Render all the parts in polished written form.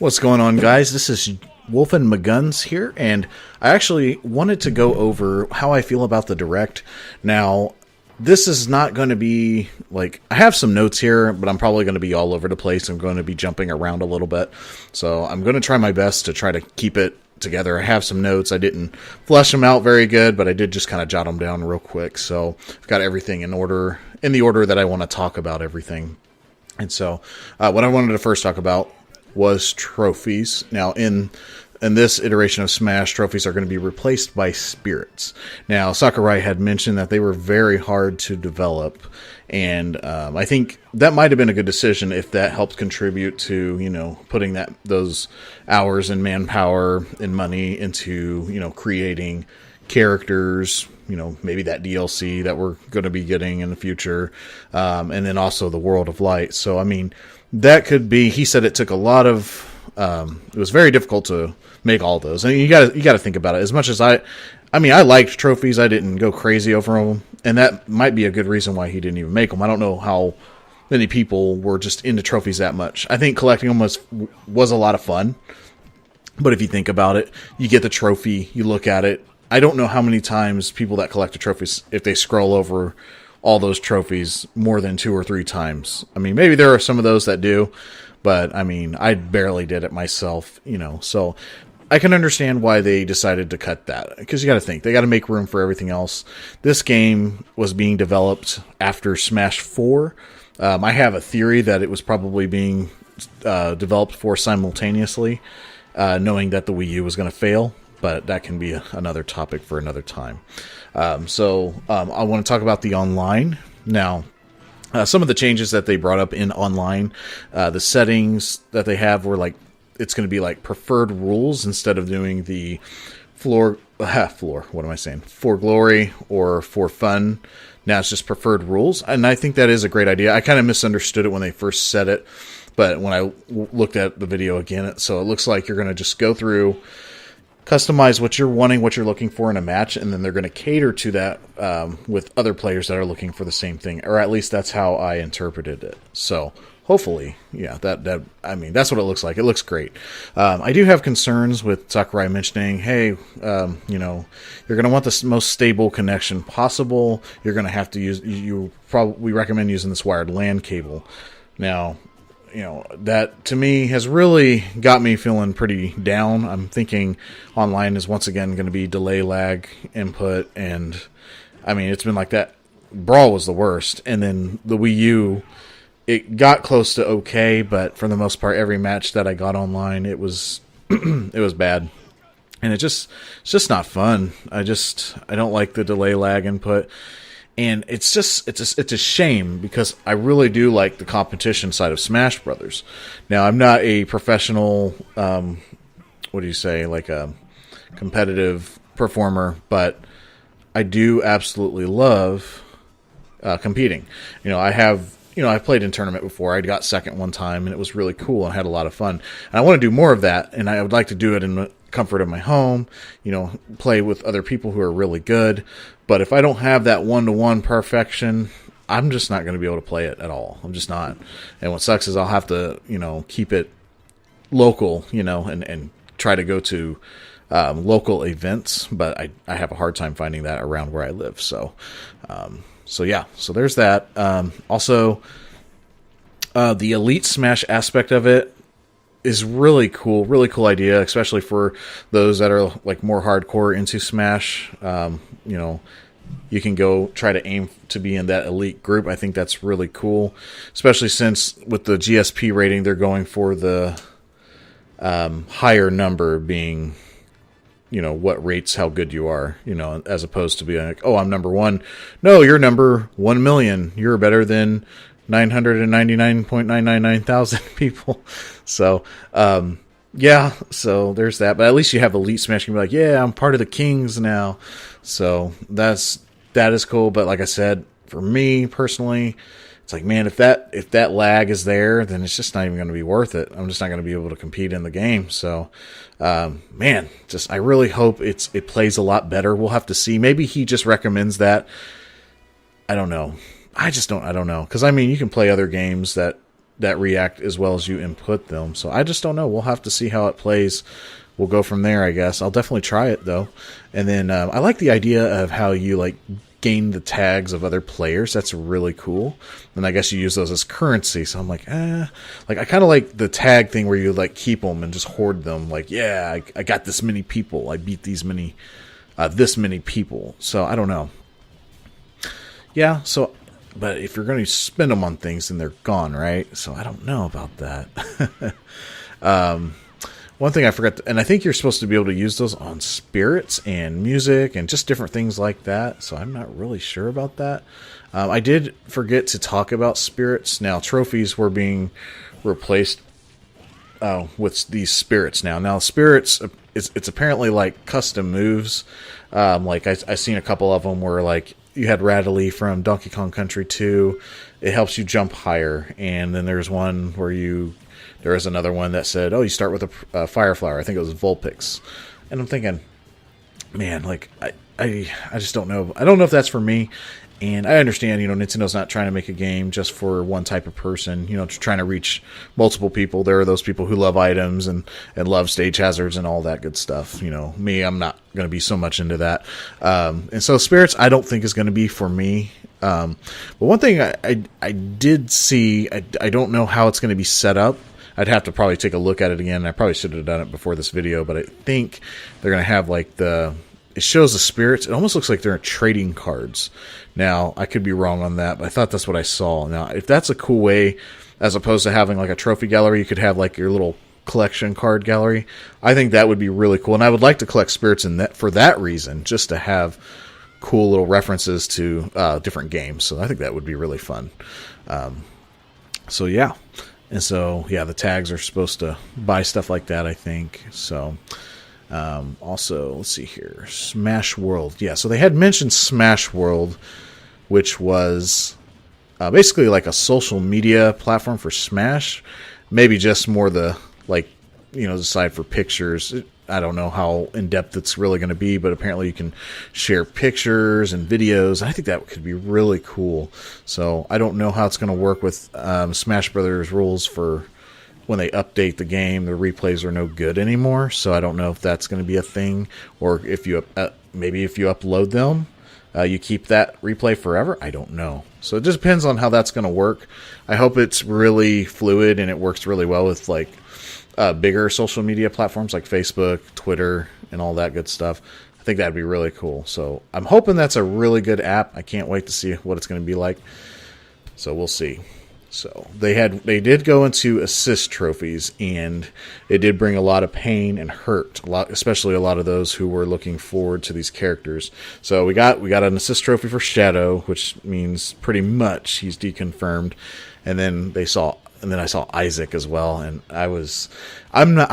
What's going on, guys? This is Wolfen McGuns here, and I actually wanted to go over how I feel about the Direct. Now, this is not going to be, like, I have some notes here, but I'm probably going to be all over the place. I'm going to be jumping around a little bit, so I'm going to try my best to try to keep it together. I have some notes. I didn't flesh them out very good, but I did just kind of jot them down real quick, so I've got everything in order, in the order that I want to talk about everything. And so, what I wanted to first talk about was trophies. Now, in this iteration of Smash, trophies are going to be replaced by spirits. Now, Sakurai had mentioned that they were very hard to develop, and I think that might have been a good decision if that helped contribute to, you know, putting those hours and manpower and money into, you know, creating characters, you know, maybe that DLC that we're going to be getting in the future, and then also the World of Light. So, I mean, that could be. He said it took a lot of. It was very difficult to make all those. I mean, you got to think about it. As much as I liked trophies. I didn't go crazy over them, and that might be a good reason why he didn't even make them. I don't know how many people were just into trophies that much. I think collecting them was a lot of fun. But if you think about it, you get the trophy, you look at it. I don't know how many times people that collect the trophies, if they scroll over all those trophies more than 2 or 3 times. I mean, maybe there are some of those that do, but I mean, I barely did it myself, you know, so I can understand why they decided to cut that, because you got to think, they got to make room for everything else. This game was being developed after Smash 4. I have a theory that it was probably being developed for simultaneously, knowing that the Wii U was going to fail. But that can be another topic for another time. I want to talk about the online. Now, some of the changes that they brought up in online, the settings that they have were like, it's going to be like preferred rules instead of doing the for glory or for fun. Now it's just preferred rules. And I think that is a great idea. I kind of misunderstood it when they first said it, but when I looked at the video again, so it looks like you're going to just go through, customize what you're wanting, what you're looking for in a match, and then they're going to cater to that with other players that are looking for the same thing, or at least that's how I interpreted it. So hopefully, yeah, I mean, that's what it looks like. It looks great. I do have concerns with Sakurai mentioning, hey, you know, you're going to want the most stable connection possible. You're going to have to use, we recommend using this wired LAN cable. Now, you know, that to me has really got me feeling pretty down. I'm thinking online is once again going to be delay, lag, input, and I mean, it's been like that. Brawl was the worst, and then the Wii U, it got close to okay, but for the most part, every match that I got online, it was it was bad, and it's just not fun. I don't like the delay, lag, input. And it's a shame, because I really do like the competition side of Smash Brothers. Now, I'm not a professional, like a competitive performer, but I do absolutely love competing. You know, I've played in tournament before. I got second one time, and it was really cool, and I had a lot of fun. And I want to do more of that, and I would like to do it in the comfort of my home, you know, play with other people who are really good. But if I don't have that one-to-one perfection, I'm just not going to be able to play it at all. I'm just not. And what sucks is I'll have to, you know, keep it local, you know, and try to go to local events. But I have a hard time finding that around where I live. So yeah. So there's that. Also, the Elite Smash aspect of it is really cool idea, especially for those that are like more hardcore into Smash. You know, you can go try to aim to be in that elite group. I think that's really cool, especially since with the GSP rating, they're going for the higher number being, you know, what rates how good you are, you know, as opposed to being like, oh, I'm number 1. No, you're number 1,000,000. You're better than 999.999 thousand people. So, yeah, so there's that. But at least you have Elite Smash. You can be like, yeah, I'm part of the Kings now. So that is cool. But like I said, for me personally, it's like, man, if that lag is there, then it's just not even going to be worth it. I'm just not going to be able to compete in the game. So, man, I really hope it plays a lot better. We'll have to see. Maybe he just recommends that. I don't know. I don't know. Because, I mean, you can play other games that that react as well as you input them. So I just don't know. We'll have to see how it plays. We'll go from there, I guess. I'll definitely try it though. And then I like the idea of how you like gain the tags of other players. That's really cool. And I guess you use those as currency. So I'm like, like I kind of like the tag thing where you like keep them and just hoard them. Like, yeah, I got this many people. I beat this many people. So I don't know. Yeah. So, but if you're going to spend them on things, then they're gone, right? So I don't know about that. One thing I forgot, and I think you're supposed to be able to use those on spirits and music and just different things like that. So I'm not really sure about that. I did forget to talk about spirits. Now, trophies were being replaced with these spirits now. Now, spirits, it's apparently like custom moves. Like I seen a couple of them where like you had Rattly from Donkey Kong Country 2. It helps you jump higher. And then there's one where there was another one that said, oh, you start with a fire flower. I think it was Vulpix. And I'm thinking, man, like, I just don't know. I don't know if that's for me. And I understand, Nintendo's not trying to make a game just for one type of person, trying to reach multiple people. There are those people who love items and love stage hazards and all that good stuff. Me, I'm not going to be so much into that. And so spirits, I don't think is going to be for me. But one thing I did see, I don't know how it's going to be set up. I'd have to probably take a look at it again. I probably should have done it before this video, but I think they're going to have like it shows the spirits. It almost looks like they're trading cards. Now, I could be wrong on that, but I thought that's what I saw. Now, if that's a cool way, as opposed to having like a trophy gallery, you could have like your little collection card gallery. I think that would be really cool. And I would like to collect spirits for that reason, just to have cool little references to different games. So I think that would be really fun. So yeah. And so, yeah, the tags are supposed to buy stuff like that, I think. So, also, let's see here. Smash World. Yeah, so they had mentioned Smash World, which was basically like a social media platform for Smash. Maybe just more the side for pictures. I don't know how in-depth it's really going to be, but apparently you can share pictures and videos. I think that could be really cool. So I don't know how it's going to work with Smash Brothers rules for when they update the game. The replays are no good anymore, so I don't know if that's going to be a thing, or if you maybe if you upload them, you keep that replay forever. I don't know. So it just depends on how that's going to work. I hope it's really fluid and it works really well with bigger social media platforms like Facebook, Twitter, and all that good stuff. I think that'd be really cool. So I'm hoping that's a really good app. I can't wait to see what it's going to be like. So we'll see. So they did go into assist trophies, and it did bring a lot of pain and hurt, especially a lot of those who were looking forward to these characters. So we got an assist trophy for Shadow, which means pretty much he's deconfirmed, and then I saw Isaac as well, and I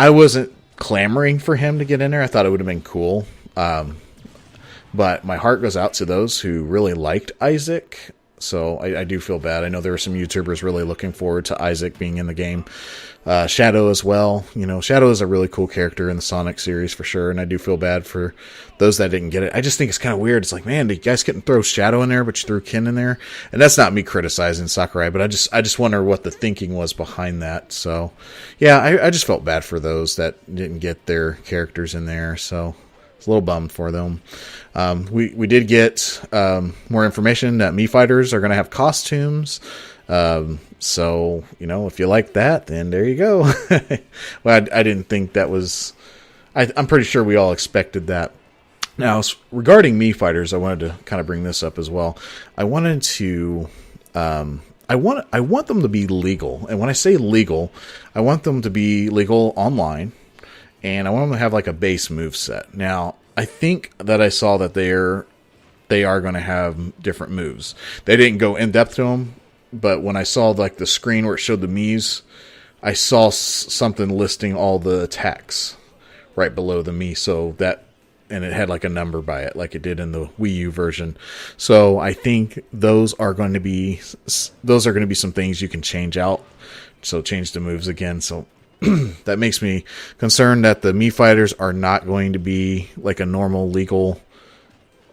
wasn't clamoring for him to get in there. I thought it would have been cool. But my heart goes out to those who really liked Isaac. So I do feel bad. I know there were some YouTubers really looking forward to Isaac being in the game. Shadow as well. Shadow is a really cool character in the Sonic series for sure, and I do feel bad for those that didn't get it. I just think it's kind of weird. It's like, man, you guys couldn't throw Shadow in there, but you threw Ken in there. And that's not me criticizing Sakurai, but I just wonder what the thinking was behind that. So, yeah, I just felt bad for those that didn't get their characters in there. So it's a little bummed for them. We did get more information that Mii Fighters are going to have costumes. So, if you like that, then there you go. Well, I didn't think that was... I'm pretty sure we all expected that. Now, regarding Mii Fighters, I wanted to kind of bring this up as well. I wanted to... I want them to be legal. And when I say legal, I want them to be legal online. And I want them to have like a base move set. Now, I think that I saw that they are going to have different moves. They didn't go in depth to them, but when I saw like the screen where it showed the Miis, I saw something listing all the attacks right below the Mii. And it had like a number by it, like it did in the Wii U version. So I think those are going to be some things you can change out. So change the moves again. So that makes me concerned that the Mii Fighters are not going to be like a normal legal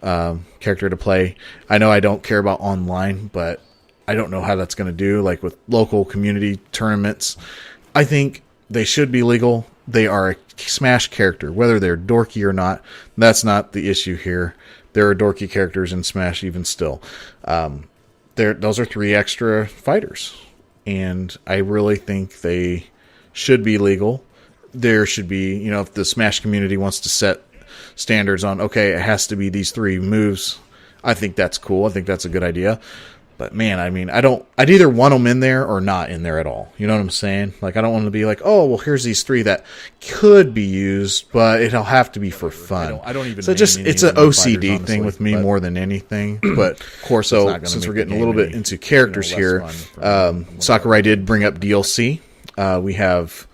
character to play. I know I don't care about online, but I don't know how that's going to do, like with local community tournaments. I think they should be legal. They are a Smash character, whether they're dorky or not. That's not the issue here. There are dorky characters in Smash even still. Those are 3 extra fighters, and I really think they should be legal. There should be, if the Smash community wants to set standards on, okay, it has to be these 3 moves, I think that's cool. I think that's a good idea. But man, I mean, I'd either want them in there or not in there at all. You know what I'm saying? Like, I don't want to be like, oh, well, here's these 3 that could be used, but it'll have to be for fun. I don't even. So it's an OCD thing with me more than anything. But of course, so since we're getting a little bit into characters here, Sakurai did bring up DLC. We have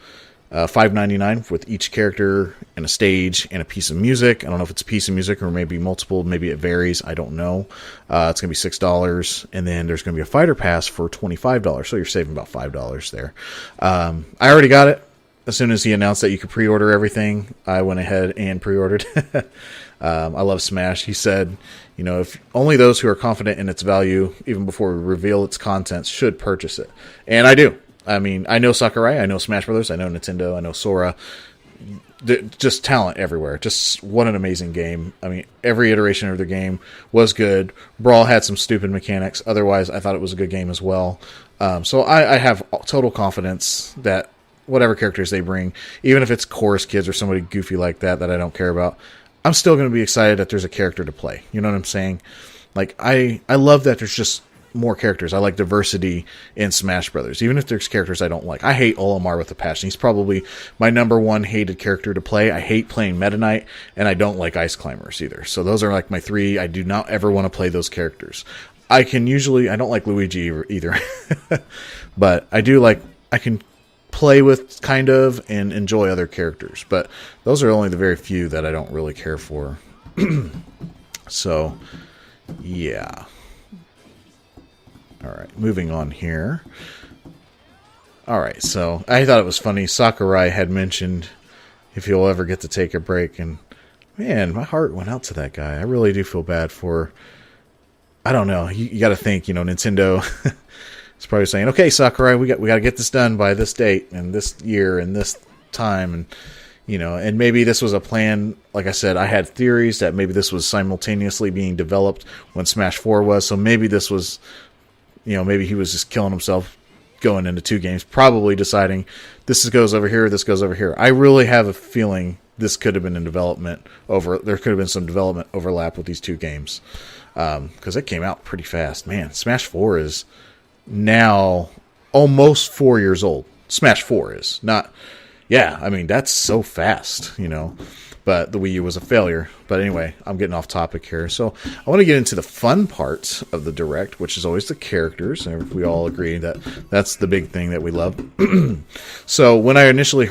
$5.99 with each character and a stage and a piece of music. I don't know if it's a piece of music or maybe multiple. Maybe it varies. I don't know. It's going to be $6. And then there's going to be a fighter pass for $25. So you're saving about $5 there. I already got it. As soon as he announced that you could pre-order everything, I went ahead and pre-ordered. I love Smash. He said, if only those who are confident in its value, even before we reveal its contents, should purchase it. And I do. I mean, I know Sakurai, I know Smash Brothers, I know Nintendo, I know Sora. Just talent everywhere. Just what an amazing game. I mean, every iteration of their game was good. Brawl had some stupid mechanics. Otherwise, I thought it was a good game as well. So I have total confidence that whatever characters they bring, even if it's Chorus Kids or somebody goofy like that I don't care about, I'm still going to be excited that there's a character to play. You know what I'm saying? Like, I love that there's just more characters. I like diversity in Smash Brothers, even if there's characters I don't like. I hate Olimar with a passion. He's probably my number 1 hated character to play. I hate playing Meta Knight, and I don't like Ice Climbers either. So those are like my 3. I do not ever want to play those characters. I don't like Luigi either, but I can play with kind of and enjoy other characters. But those are only the very few that I don't really care for. So, yeah. All right, moving on here. All right, so I thought it was funny. Sakurai had mentioned if he'll ever get to take a break, and man, my heart went out to that guy. I really do feel bad for. I don't know. You got to think. Nintendo is probably saying, "Okay, Sakurai, we got to get this done by this date and this year and this time," and and maybe this was a plan. Like I said, I had theories that maybe this was simultaneously being developed when Smash 4 was. So maybe this was. Maybe he was just killing himself going into 2 games, probably deciding this goes over here, this goes over here. I really have a feeling this could have been in development there could have been some development overlap with these 2 games. Because it came out pretty fast. Man, Smash 4 is now almost 4 years old. Smash 4 is. Not, yeah, I mean, that's so fast, But the Wii U was a failure. But anyway, I'm getting off topic here. So I want to get into the fun parts of the Direct, which is always the characters. And we all agree that that's the big thing that we love. So when I initially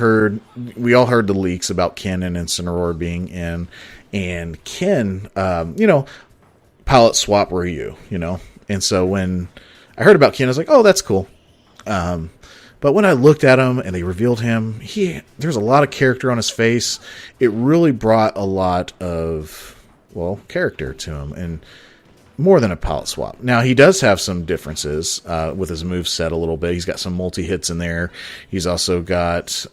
we all heard the leaks about Ken and Incineroar being in. And Ken, palette swap Ryu, And so when I heard about Ken, I was like, oh, that's cool. But when I looked at him and they revealed him, there's a lot of character on his face. It really brought a lot of, character to him, and more than a palette swap. Now, he does have some differences with his moveset a little bit. He's got some multi-hits in there. He's also got,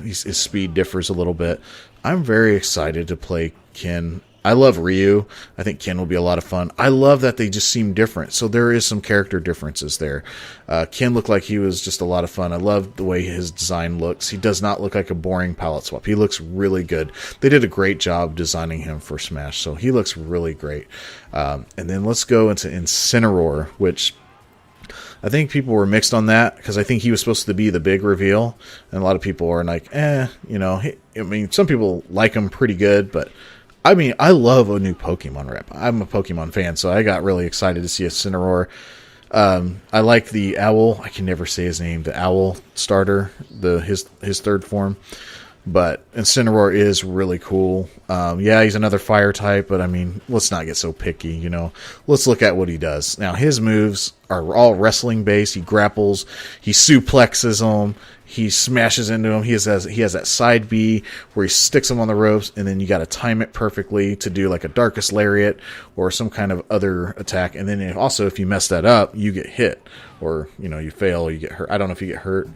his speed differs a little bit. I'm very excited to play Ken. I love Ryu. I think Ken will be a lot of fun. I love that they just seem different. So there is some character differences there. Ken looked like he was just a lot of fun. I love the way his design looks. He does not look like a boring palette swap. He looks really good. They did a great job designing him for Smash. So he looks really great. And then let's go into Incineroar, which I think people were mixed on that because I think he was supposed to be the big reveal. And a lot of people are like, some people like him pretty good, but I mean, I love a new Pokemon rep. I'm a Pokemon fan, so I got really excited to see a Incineroar. I like the Owl. I can never say his name. The Owl starter, his 3rd form. But Incineroar is really cool. Yeah, he's another fire type, but I mean, let's not get so picky, you know. Let's look at what he does. Now, his moves are all wrestling based. He grapples, he suplexes them, he smashes into him. He has that side B where he sticks him on the ropes, and then you got to time it perfectly to do like a Darkest Lariat or some kind of other attack. And then if you mess that up, you get hit, or you know, you fail, or you get hurt. I don't know if you get hurt.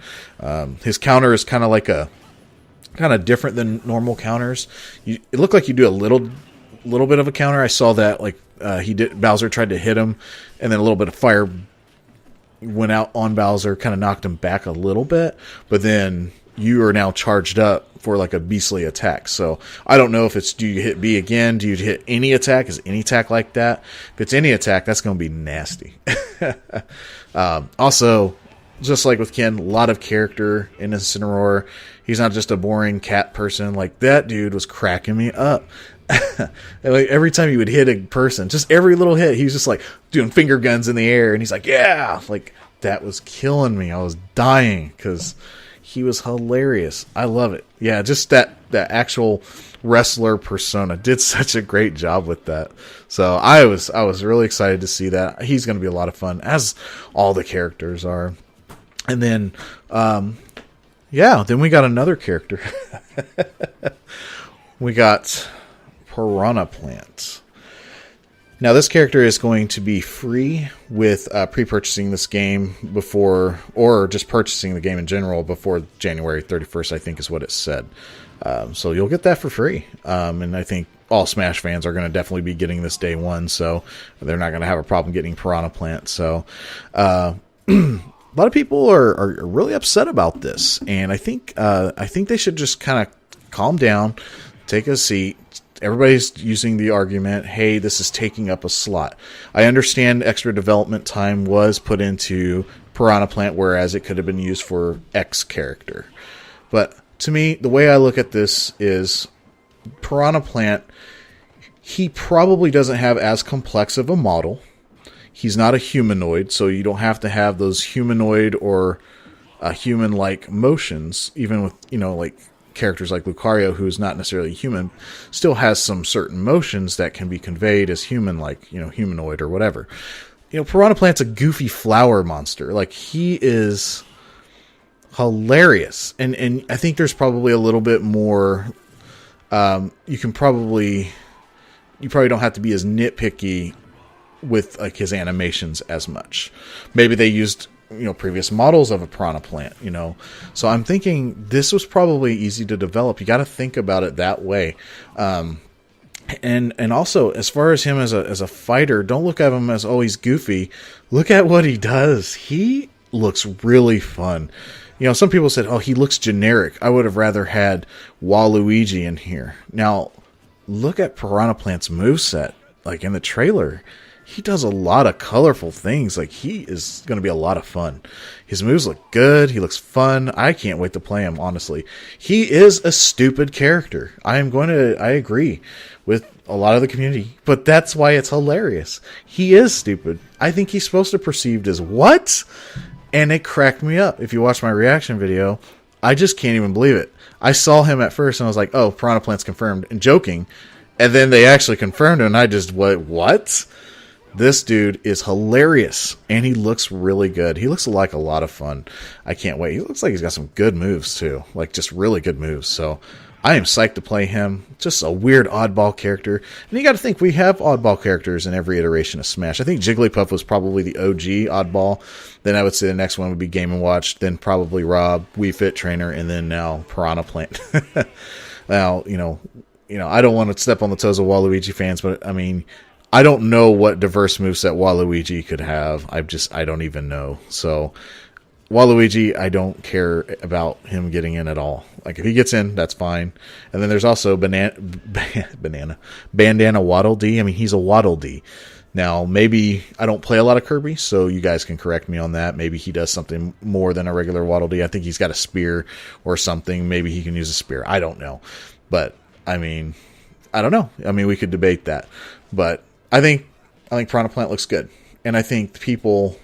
His counter is kind of different than normal counters. It looked like you do a little bit of a counter. I saw that Bowser tried to hit him, and then a little bit of fire went out on Bowser, kind of knocked him back a little bit, but then you are now charged up for like a beastly attack. So I don't know if it's, do you hit B again? Do you hit any attack? Is any attack like that? If it's any attack, that's going to be nasty. Also, just like with Ken, a lot of character in Incineroar. He's not just a boring cat person. Like, that dude was cracking me up. Like, every time he would hit a person, just every little hit, he was just like doing finger guns in the air, and he's like, yeah, like that was killing me. I was dying because he was hilarious. I love it. Yeah, just that actual wrestler persona did such a great job with that. So I was really excited to see that. He's going to be a lot of fun, as all the characters are. And then, then we got another character. We got Piranha Plant. Now, this character is going to be free with pre-purchasing this game before, or just purchasing the game in general before January 31st, I think is what it said. So you'll get that for free. And I think all Smash fans are going to definitely be getting this day one, so they're not going to have a problem getting Piranha Plant. So a lot of people are really upset about this, and I think they should just kind of calm down, take a seat. Everybody's using the argument, hey, this is taking up a slot. I understand extra development time was put into Piranha Plant, whereas it could have been used for X character. But to me, the way I look at this is Piranha Plant, he probably doesn't have as complex of a model. He's not a humanoid, so you don't have to have those humanoid or human-like motions, even with, like characters like Lucario, who's not necessarily human, still has some certain motions that can be conveyed as human-like, humanoid or whatever. Piranha Plant's a goofy flower monster. Like, he is hilarious. And I think there's probably a little bit more, you probably don't have to be as nitpicky with like his animations as much. Maybe they used previous models of a Piranha Plant, so I'm thinking this was probably easy to develop. You got to think about it that way. And also, as far as him as a fighter, don't look at him as always goofy. Look at what he does. He looks really fun. Some people said, oh, he looks generic. I would have rather had Waluigi in here. Now look at Piranha Plant's moveset. Like in the trailer, he does a lot of colorful things. Like, he is going to be a lot of fun. His moves look good. He looks fun. I can't wait to play him, honestly. He is a stupid character. I agree with a lot of the community, but that's why it's hilarious. He is stupid. I think he's supposed to be perceived as what? And it cracked me up. If you watch my reaction video, I just can't even believe it. I saw him at first and I was like, oh, Piranha Plant's confirmed, and joking. And then they actually confirmed him, and I just, what? This dude is hilarious, and he looks really good. He looks like a lot of fun. I can't wait. He looks like he's got some good moves, too. Like, just really good moves. So, I am psyched to play him. Just a weird oddball character. And you got to think, we have oddball characters in every iteration of Smash. I think Jigglypuff was probably the OG oddball. Then I would say the next one would be Game & Watch. Then probably Rob, Wii Fit Trainer, and then now Piranha Plant. Now, I don't want to step on the toes of Waluigi fans, but, I mean, I don't know what diverse moveset Waluigi could have. I don't even know. So, Waluigi, I don't care about him getting in at all. Like, if he gets in, that's fine. And then there's also Bandana Waddle Dee. I mean, he's a Waddle Dee. Now, maybe I don't play a lot of Kirby, so you guys can correct me on that. Maybe he does something more than a regular Waddle Dee. I think he's got a spear or something. Maybe he can use a spear. I don't know. But, I mean, I don't know. I mean, we could debate that. But I think Piranha Plant looks good. And I think people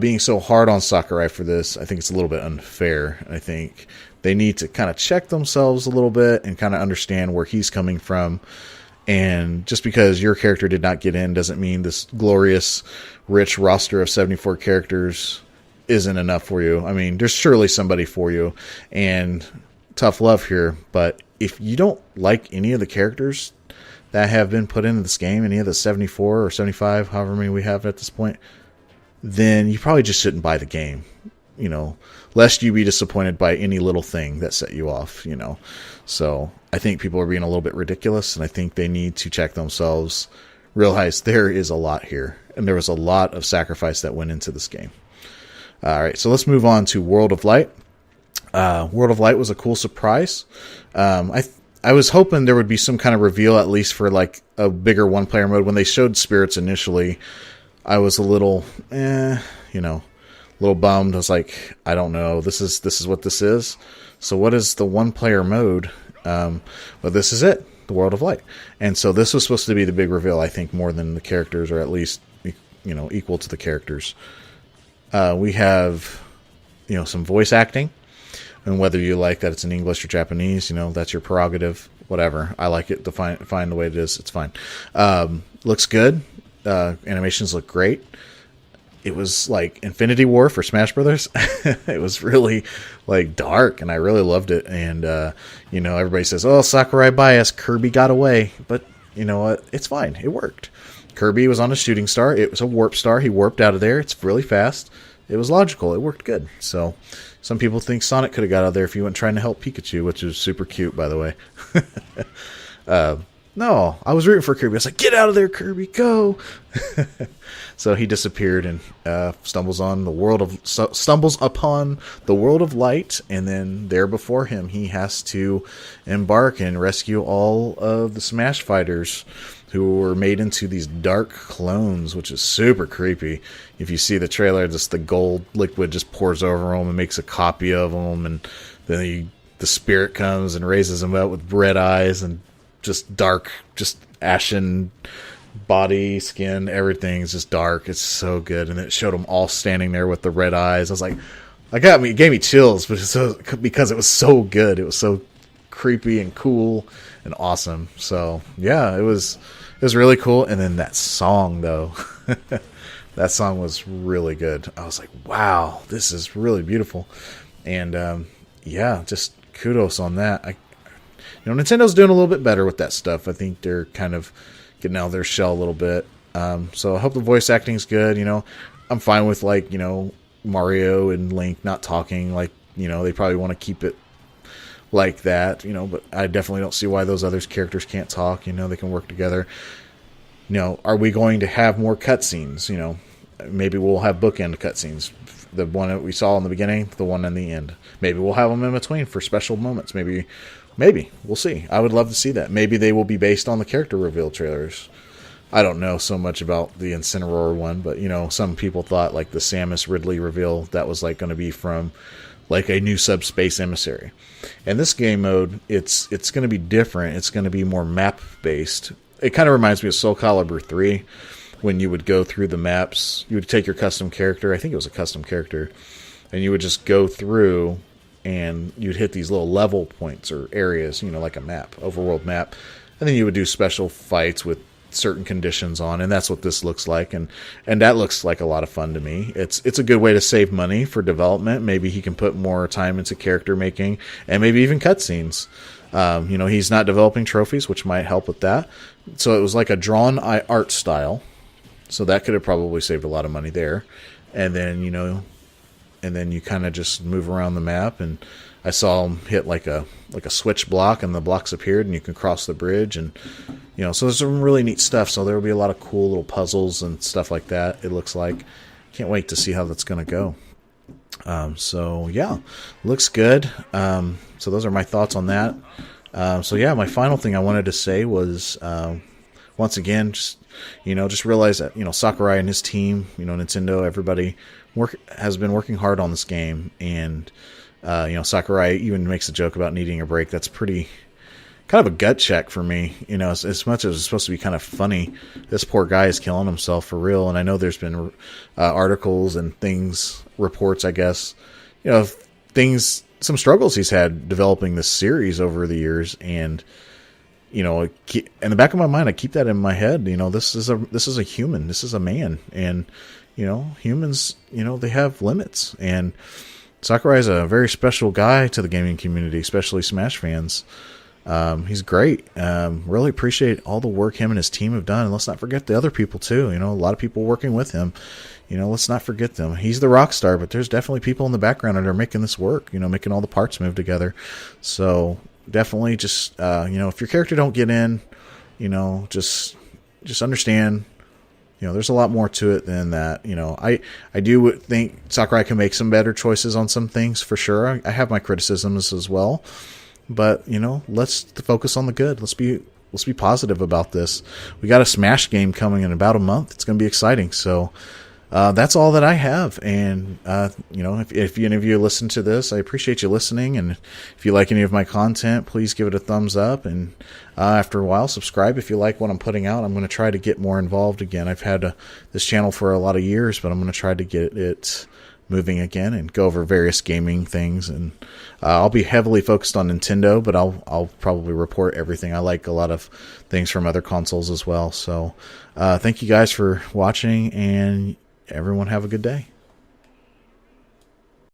being so hard on Sakurai for this, I think it's a little bit unfair. I think they need to kind of check themselves a little bit and kind of understand where he's coming from. And just because your character did not get in doesn't mean this glorious, rich roster of 74 characters isn't enough for you. I mean, there's surely somebody for you, and tough love here. But if you don't like any of the characters that have been put into this game, any of the 74 or 75, however many we have at this point, then you probably just shouldn't buy the game, lest you be disappointed by any little thing that set you off, So I think people are being a little bit ridiculous, and I think they need to check themselves, realize there is a lot here, and there was a lot of sacrifice that went into this game. All right, so let's move on to World of Light. World of Light was a cool surprise. I was hoping there would be some kind of reveal, at least for like a bigger one-player mode. When they showed spirits initially, I was a little, a little bummed. I was like, I don't know. This is what this is. So what is the one-player mode? Well, this is it, the World of Light. And so this was supposed to be the big reveal, I think, more than the characters, or at least, equal to the characters. We have, some voice acting. And whether you like that it's in English or Japanese, that's your prerogative. Whatever. I like it to find the way it is. It's fine. Looks good. Animations look great. It was like Infinity War for Smash Brothers. It was really like dark, and I really loved it. And everybody says, "Oh, Sakurai bias. Kirby got away," but you know what? It's fine. It worked. Kirby was on a shooting star. It was a warp star. He warped out of there. It's really fast. It was logical. It worked good. So some people think Sonic could have got out of there if he went trying to help Pikachu, which is super cute, by the way. No, I was rooting for Kirby. I was like, get out of there, Kirby, go! So he disappeared and stumbles upon the world of light, and then there before him, he has to embark and rescue all of the Smash fighters who were made into these dark clones, which is super creepy. If you see the trailer, just the gold liquid just pours over them and makes a copy of them, and then the spirit comes and raises them up with red eyes and just dark, just ashen body, skin, everything's just dark. It's so good. And it showed them all standing there with the red eyes. I was like, it gave me chills, but because it was so good. It was so creepy and cool and awesome. So yeah, it was really cool. And then that song though, that song was really good. I was like, wow, this is really beautiful. And yeah, just kudos on that. Nintendo's doing a little bit better with that stuff. I think they're kind of getting out of their shell a little bit. So I hope the voice acting's good. I'm fine with Mario and Link not talking. They probably want to keep it like that. But I definitely don't see why those other characters can't talk. They can work together. Are we going to have more cutscenes? Maybe we'll have bookend cutscenes. The one that we saw in the beginning, the one in the end. Maybe we'll have them in between for special moments. Maybe. We'll see. I would love to see that. Maybe they will be based on the character reveal trailers. I don't know so much about the Incineroar one, but, some people thought, the Samus Ridley reveal, that was, going to be from, a new subspace emissary. And this game mode, it's going to be different. It's going to be more map-based. It kind of reminds me of Soul Calibur 3, when you would go through the maps. You would take your custom character. I think it was a custom character. And you would just go through, and you'd hit these little level points or areas, like a map, overworld map. And then you would do special fights with certain conditions on, and that's what this looks like. And that looks like a lot of fun to me. It's a good way to save money for development. Maybe he can put more time into character making, and maybe even cutscenes. He's not developing trophies, which might help with that. So it was like a drawn art style. So that could have probably saved a lot of money there. And then, you kind of just move around the map, and I saw him hit like a switch block, and the blocks appeared, and you can cross the bridge, and so there's some really neat stuff. So there will be a lot of cool little puzzles and stuff like that. It looks like. Can't wait to see how that's going to go. So yeah, looks good. So those are my thoughts on that. So yeah, my final thing I wanted to say was once again, just realize that Sakurai and his team, Nintendo, everybody has been working hard on this game, and Sakurai even makes a joke about needing a break. That's pretty kind of a gut check for me. As much as it's supposed to be kind of funny, this poor guy is killing himself for real. And I know there's been articles and reports, I guess, things some struggles he's had developing this series over the years, and in the back of my mind, I keep that in my head. This is a human, this is a man, and humans, they have limits, and Sakurai is a very special guy to the gaming community, especially Smash fans. He's great. Really appreciate all the work him and his team have done. And let's not forget the other people too. A lot of people working with him. Let's not forget them. He's the rock star, but there's definitely people in the background that are making this work, making all the parts move together. So definitely just, if your character don't get in, just understand, there's a lot more to it than that. I do think Sakurai can make some better choices on some things for sure. I have my criticisms as well. But, let's focus on the good. Let's be positive about this. We got a Smash game coming in about a month. It's going to be exciting. So that's all that I have. And, if any of you listen to this, I appreciate you listening. And if you like any of my content, please give it a thumbs up. And after a while, subscribe if you like what I'm putting out. I'm going to try to get more involved again. I've had this channel for a lot of years, but I'm going to try to get it moving again and go over various gaming things. And I'll be heavily focused on Nintendo, but I'll probably report everything. I like a lot of things from other consoles as well. So thank you guys for watching, and everyone have a good day.